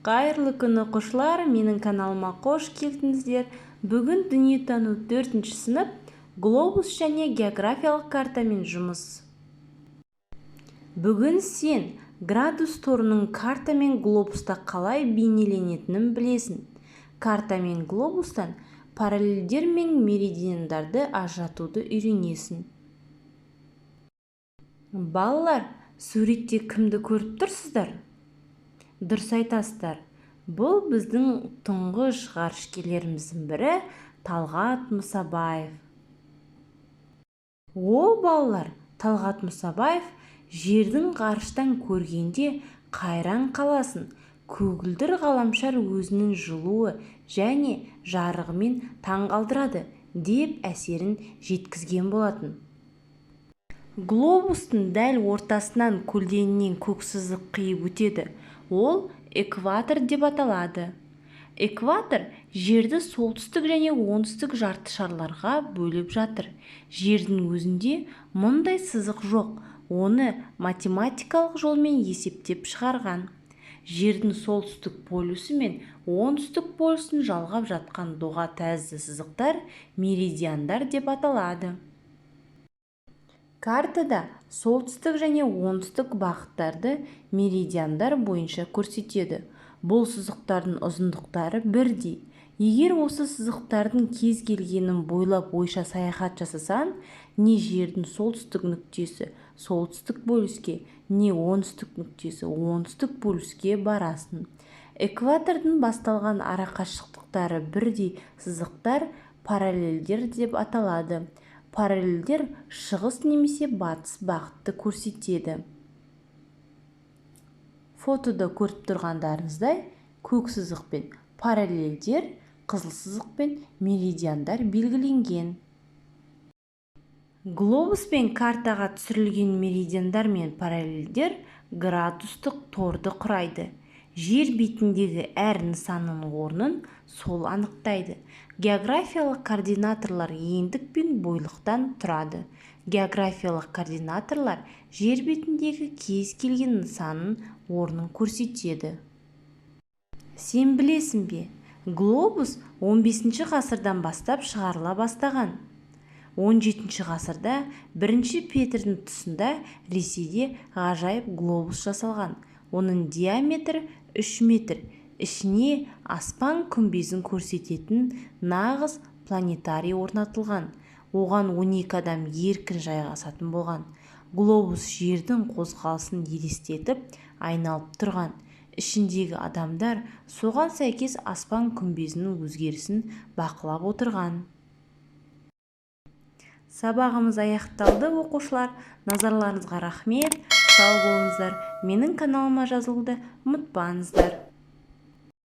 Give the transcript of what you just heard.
Қайырлы күн оқушылар, менің каналыма қош келдіңіздер. Бүгін дүниетану 4-ші сынып глобус және географиялық картамен жұмыс. Бүгін сен градус торының карта мен глобуста қалай бейнеленетінін білесің. Карта мен глобустан параллельдер мен меридиандарды ажыратуды үйренесің. Балалар, суретте кімді көріп тұрсыздар? Дұрыс айтасыздар. Бұл біздің тұңғыш ғарышкерлеріміздің бірі Талғат Мұсабаев. Балалар, Талғат Мұсабаев жердің ғарыштан көргенде қайран қаласын. Көгілдір ғаламшар өзінің жылуы және жарығымен таңғалдырады деп әсерін жеткізген болатын. Глобустың дәл ортасынан көлденеңінен көк сызық қиып өтеді. Ол экватор деп аталады. Экватор жерді солтүстік және оңтүстік жартышарларға бөліп жатыр. Жердің өзінде мұндай сызық жоқ. Оны математикалық жолмен есептеп шығарған. Жердің солтүстік полюсі мен оңтүстік полюсін жалғап жатқан доға тәрізді сызықтар меридиандар деп аталады. Картада солтүстік және оңтүстік бағыттарды меридиандар бойынша көрсетеді. Бұл сызықтардың ұзындықтары бірдей. Егер осы сызықтардың кез келгенін бойлап ойша саяхат жасасан, не жердің солтүстік нүктесі солтүстік полюске, не оңтүстік нүктесі оңтүстік полюске барасың. Экватордың басталған арақашықтықтары бірдей сызықтар параллельдер деп аталады. Параллельдер шығыс немесе батыс бағытты көрсетеді. Фотода көріп тұрғандарыңыздай, көк сызықпен параллельдер, қызыл сызықпен меридиандар белгіленген. Глобус пен картаға түсірілген меридиандар мен параллельдер градустық торды құрайды. Жер бетіндегі әр нысанның орнын сол анықтайды. Географиялық координаторлар ендік пен бойлықтан тұрады. Географиялық координаторлар жер бетіндегі кез келген нысанның орнын көрсетеді. Сен білесің бе? Глобус 15-ші ғасырдан бастап шығарыла бастаған. 17-ші ғасырда 1-ші Петрдің тұсында Ресейде ғажайып глобус жасалған. Оның диаметрі 3 метр. Ішіне аспан күмбезін көрсететін нағыз планетарий орнатылған. Оған 12 адам еркін жайғасатын болған. Глобус жердің қозғалысын елестетіп айналып тұрған. Ішіндегі адамдар соған сәйкес аспан күмбезінің өзгерісін бақылап отырған. Сабағымыз аяқталды, оқушылар. Назарларыңызға рахмет. Сау болыңыздар. Менің каналыма жазылуды ұмытпаңыздар.